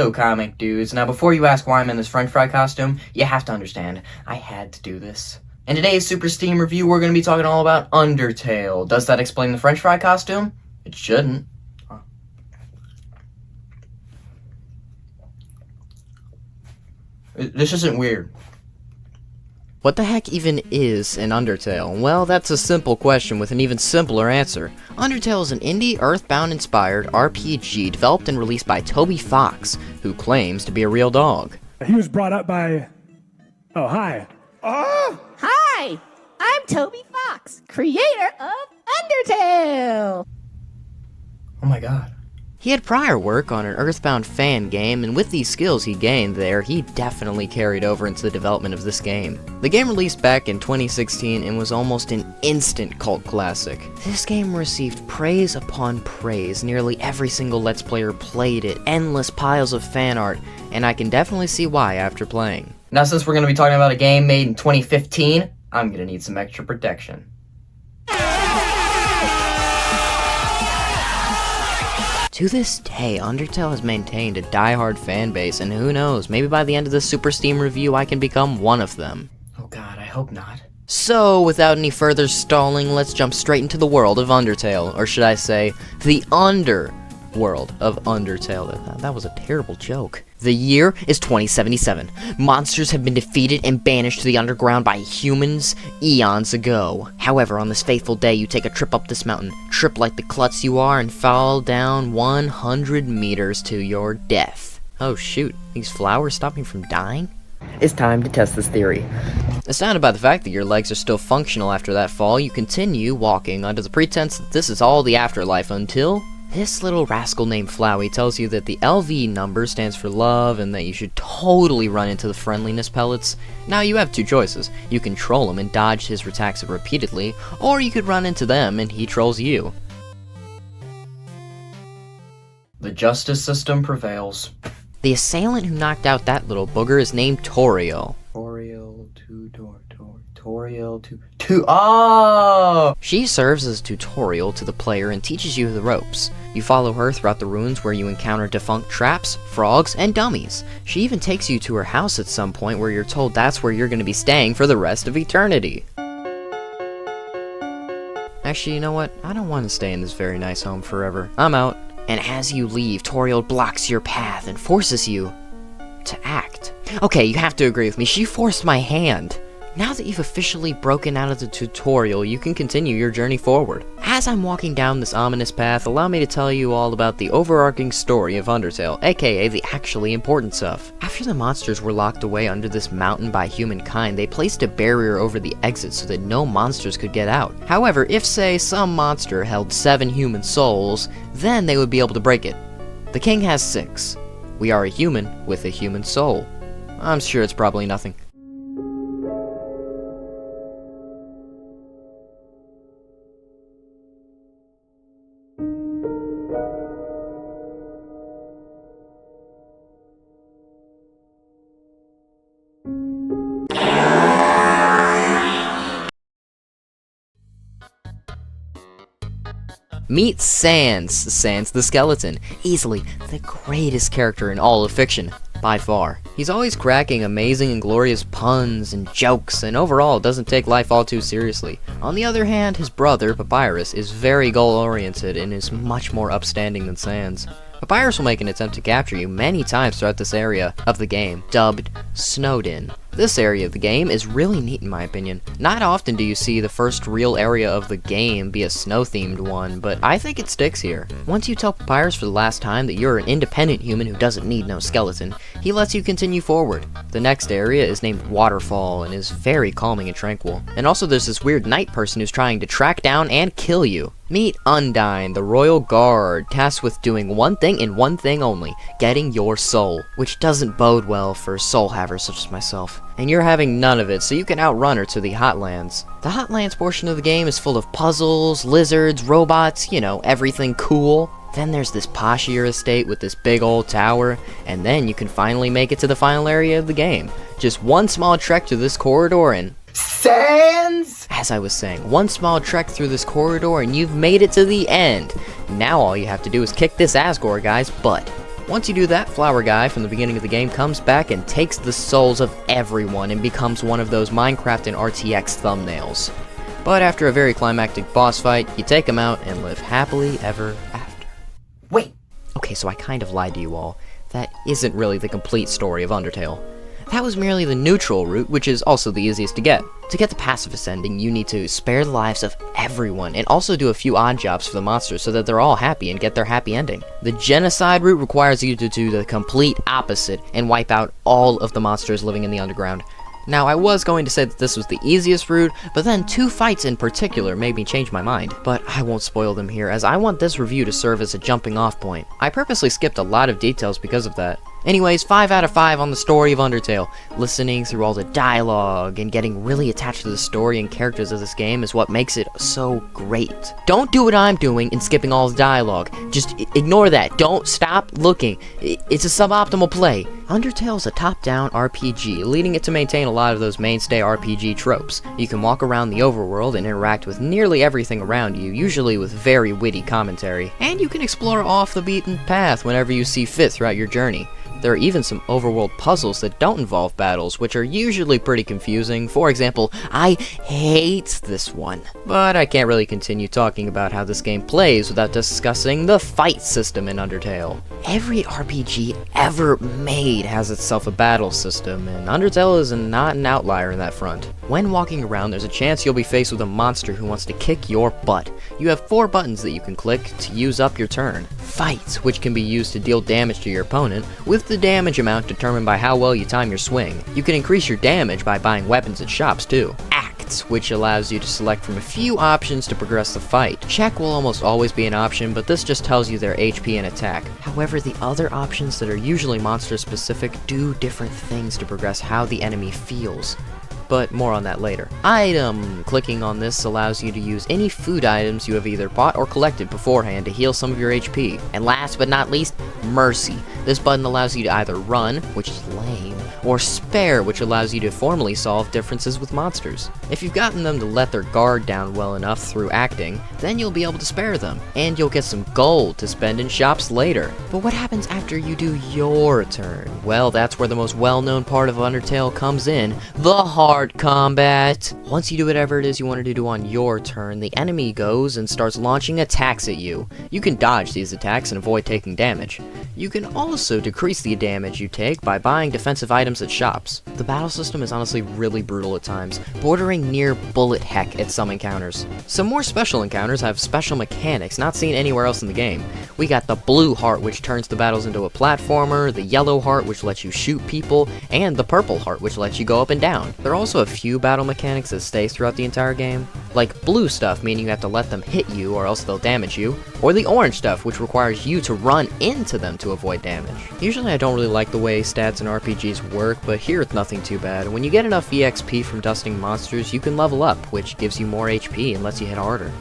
Hello, comic dudes. Now, before you ask why I'm in this french fry costume, you have to understand, I had to do this. In today's Super Steam review, we're going to be talking all about Undertale. Does that explain the french fry costume? It shouldn't. This isn't weird. What the heck even is an Undertale? Well, that's a simple question with an even simpler answer. Undertale is an indie, Earthbound-inspired RPG developed and released by Toby Fox, who claims to be a real dog. He was brought up by... Oh, hi. Hi, I'm Toby Fox, creator of Undertale. Oh my god. He had prior work on an Earthbound fan game, and with these skills he gained there, he definitely carried over into the development of this game. The game released back in 2016 and was almost an instant cult classic. This game received praise upon praise. Nearly every single Let's Player played it, endless piles of fan art, and I can definitely see why after playing. Now, since we're going to be talking about a game made in 2015, I'm going to need some extra protection. To this day, Undertale has maintained a die-hard fan base, and who knows, maybe by the end of this Super Steam review I can become one of them. Oh god, I hope not. So, without any further stalling, let's jump straight into the world of Undertale, or should I say, the underworld of Undertale. That was a terrible joke. The year is 2077. Monsters have been defeated and banished to the underground by humans eons ago. However, on this fateful day, you take a trip up this mountain, trip like the klutz you are, and fall down 100 meters to your death. Oh shoot, these flowers stop me from dying? It's time to test this theory. Astounded by the fact that your legs are still functional after that fall, you continue walking under the pretense that this is all the afterlife until... this little rascal named Flowey tells you that the LV number stands for love and that you should totally run into the friendliness pellets. Now you have two choices. You can troll him and dodge his attacks repeatedly, or you could run into them and he trolls you. The justice system prevails. The assailant who knocked out that little booger is named Toriel. Oh! She serves as a tutorial to the player and teaches you the ropes. You follow her throughout the ruins where you encounter defunct traps, frogs, and dummies. She even takes you to her house at some point where you're told that's where you're going to be staying for the rest of eternity. Actually, you know what? I don't want to stay in this very nice home forever. I'm out. And as you leave, Toriel blocks your path and forces you to act. Okay, you have to agree with me. She forced my hand. Now that you've officially broken out of the tutorial, you can continue your journey forward. As I'm walking down this ominous path, allow me to tell you all about the overarching story of Undertale, aka the actually important stuff. After the monsters were locked away under this mountain by humankind, they placed a barrier over the exit so that no monsters could get out. However, if say some monster held 7 human souls, then they would be able to break it. The king has 6. We are a human with a human soul. I'm sure it's probably nothing. Meet Sans the Skeleton, easily the greatest character in all of fiction, by far. He's always cracking amazing and glorious puns and jokes, and overall doesn't take life all too seriously. On the other hand, his brother, Papyrus, is very goal-oriented and is much more upstanding than Sans. Papyrus will make an attempt to capture you many times throughout this area of the game, dubbed Snowdin. This area of the game is really neat in my opinion. Not often do you see the first real area of the game be a snow-themed one, but I think it sticks here. Once you tell Papyrus for the last time that you're an independent human who doesn't need no skeleton, he lets you continue forward. The next area is named Waterfall and is very calming and tranquil. And also there's this weird knight person who's trying to track down and kill you. Meet Undyne, the royal guard, tasked with doing one thing and one thing only, getting your soul, which doesn't bode well for soul havers such as myself. And you're having none of it, so you can outrun her to the Hotlands. The Hotlands portion of the game is full of puzzles, lizards, robots, you know, everything cool. Then there's this poshier estate with this big old tower, and then you can finally make it to the final area of the game. Just one small trek through this corridor and... Sans! As I was saying, one small trek through this corridor and you've made it to the end. Now all you have to do is kick this Asgore guy's butt. Once you do that, Flower Guy from the beginning of the game comes back and takes the souls of everyone and becomes one of those Minecraft and RTX thumbnails. But after a very climactic boss fight, you take him out and live happily ever after. Wait! Okay, so I kind of lied to you all. That isn't really the complete story of Undertale. That was merely the neutral route, which is also the easiest to get. To get the pacifist ending, you need to spare the lives of everyone, and also do a few odd jobs for the monsters so that they're all happy and get their happy ending. The genocide route requires you to do the complete opposite and wipe out all of the monsters living in the underground. Now, I was going to say that this was the easiest route, but then 2 fights in particular made me change my mind. But I won't spoil them here, as I want this review to serve as a jumping off point. I purposely skipped a lot of details because of that. Anyways, 5 out of 5 on the Story of Undertale. Listening through all the dialogue and getting really attached to the story and characters of this game is what makes it so great. Don't do what I'm doing and skipping all the dialogue. Just ignore that. Don't stop looking. It's a suboptimal play. Undertale is a top-down RPG, leading it to maintain a lot of those mainstay RPG tropes. You can walk around the overworld and interact with nearly everything around you, usually with very witty commentary. And you can explore off the beaten path whenever you see fit throughout your journey. There are even some overworld puzzles that don't involve battles, which are usually pretty confusing. For example, I hate this one. But I can't really continue talking about how this game plays without discussing the fight system in Undertale. Every RPG ever made has itself a battle system, and Undertale is not an outlier in that front. When walking around, there's a chance you'll be faced with a monster who wants to kick your butt. You have 4 buttons that you can click to use up your turn. Fight, which can be used to deal damage to your opponent, with the damage amount determined by how well you time your swing. You can increase your damage by buying weapons at shops too. Acts, which allows you to select from a few options to progress the fight. Check will almost always be an option, but this just tells you their HP and attack. However, the other options that are usually monster specific do different things to progress how the enemy feels. But more on that later. Item. Clicking on this allows you to use any food items you have either bought or collected beforehand to heal some of your HP. And last but not least, Mercy. This button allows you to either run, which is lame, or spare, which allows you to formally solve differences with monsters. If you've gotten them to let their guard down well enough through acting, then you'll be able to spare them, and you'll get some gold to spend in shops later. But what happens after you do your turn? Well, that's where the most well-known part of Undertale comes in, the hard combat. Once you do whatever it is you wanted to do on your turn, the enemy goes and starts launching attacks at you. You can dodge these attacks and avoid taking damage. You can also decrease the damage you take by buying defensive items at shops. The battle system is honestly really brutal at times, bordering near bullet heck at some encounters. Some more special encounters have special mechanics not seen anywhere else in the game. We got the blue heart, which turns the battles into a platformer, the yellow heart, which lets you shoot people, and the purple heart, which lets you go up and down. There are also a few battle mechanics that stay throughout the entire game, like blue stuff, meaning you have to let them hit you or else they'll damage you, or the orange stuff, which requires you to run into them to avoid damage. Usually I don't really like the way stats in RPGs work, but here it's nothing too bad. When you get enough EXP from dusting monsters, you can level up, which gives you more HP and lets you hit harder.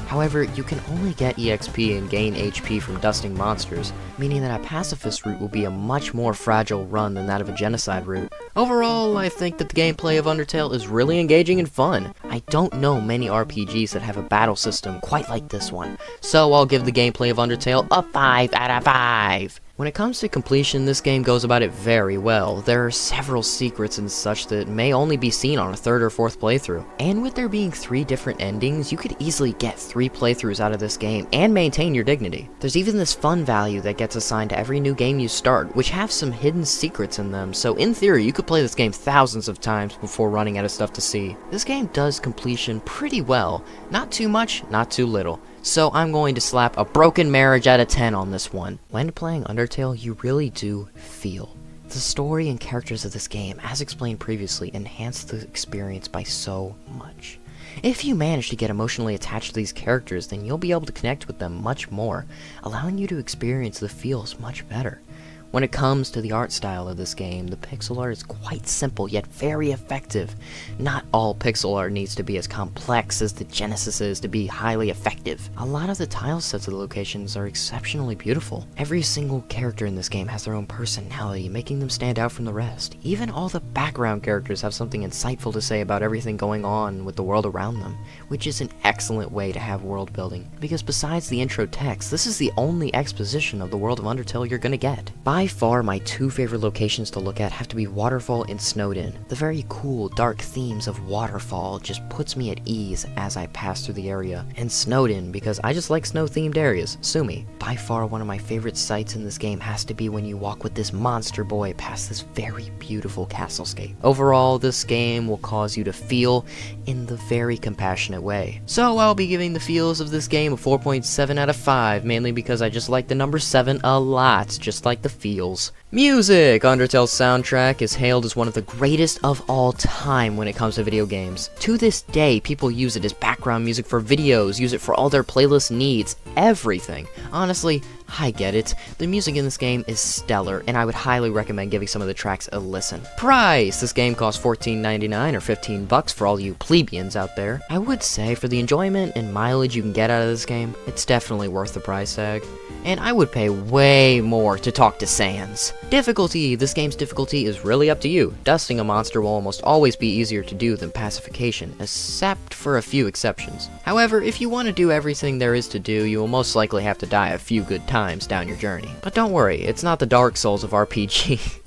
However, you can only get EXP and gain HP from dusting monsters, meaning that a pacifist route will be a much more fragile run than that of a genocide route. Overall, I think that the gameplay of Undertale is really engaging and fun. I don't know many RPGs that have a battle system quite like this one, so I'll give the gameplay of Undertale a 5 out of 5. When it comes to completion, this game goes about it very well. There are several secrets and such that may only be seen on a 3rd or 4th playthrough. And with there being 3 different endings, you could easily get 3 playthroughs out of this game and maintain your dignity. There's even this fun value that gets assigned to every new game you start, which have some hidden secrets in them, so in theory you could play this game thousands of times before running out of stuff to see. This game does completion pretty well, not too much, not too little. So I'm going to slap a broken marriage out of 10 on this one. When playing Undertale, you really do feel. The story and characters of this game, as explained previously, enhance the experience by so much. If you manage to get emotionally attached to these characters, then you'll be able to connect with them much more, allowing you to experience the feels much better. When it comes to the art style of this game, the pixel art is quite simple yet very effective. Not all pixel art needs to be as complex as the Genesis is to be highly effective. A lot of the tile sets of the locations are exceptionally beautiful. Every single character in this game has their own personality, making them stand out from the rest. Even all the background characters have something insightful to say about everything going on with the world around them, which is an excellent way to have world building, because besides the intro text, this is the only exposition of the world of Undertale you're gonna get. By far, my two favorite locations to look at have to be Waterfall and Snowdin. The very cool, dark themes of Waterfall just puts me at ease as I pass through the area, and Snowdin because I just like snow-themed areas, sue me. By far, one of my favorite sights in this game has to be when you walk with this monster boy past this very beautiful castlescape. Overall, this game will cause you to feel in the very compassionate way. So I'll be giving the feels of this game a 4.7 out of 5, mainly because I just like the number 7 a lot, just like the feels. Music! Undertale's soundtrack is hailed as one of the greatest of all time when it comes to video games. To this day, people use it as background music for videos, use it for all their playlist needs, everything. Honestly, I get it. The music in this game is stellar, and I would highly recommend giving some of the tracks a listen. Price! This game costs $14.99 or $15 for all you plebeians out there. I would say for the enjoyment and mileage you can get out of this game, it's definitely worth the price tag. And I would pay way more to talk to Sans. Difficulty! This game's difficulty is really up to you. Dusting a monster will almost always be easier to do than pacification, except for a few exceptions. However, if you want to do everything there is to do, you will most likely have to die a few good times down your journey. But don't worry, it's not the Dark Souls of RPG.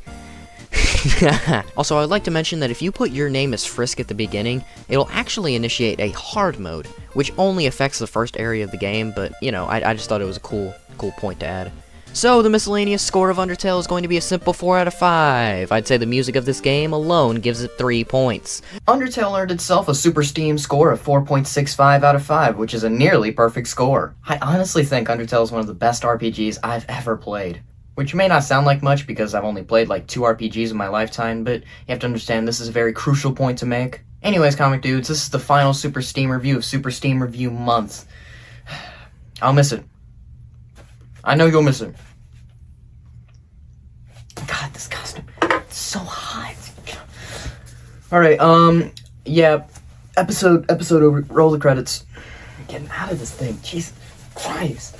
Also, I'd like to mention that if you put your name as Frisk at the beginning, it'll actually initiate a hard mode, which only affects the first area of the game, but, you know, I just thought it was a cool point to add. So, the miscellaneous score of Undertale is going to be a simple 4 out of 5. I'd say the music of this game alone gives it 3 points. Undertale earned itself a Super Steam score of 4.65 out of 5, which is a nearly perfect score. I honestly think Undertale is one of the best RPGs I've ever played. Which may not sound like much because I've only played like 2 RPGs in my lifetime, but you have to understand this is a very crucial point to make. Anyways, comic dudes, this is the final Super Steam review of Super Steam Review Month. I'll miss it. I know you'll miss it. God, this costume, it's so hot. Alright, yeah, episode over, roll the credits. I'm getting out of this thing, Jesus Christ.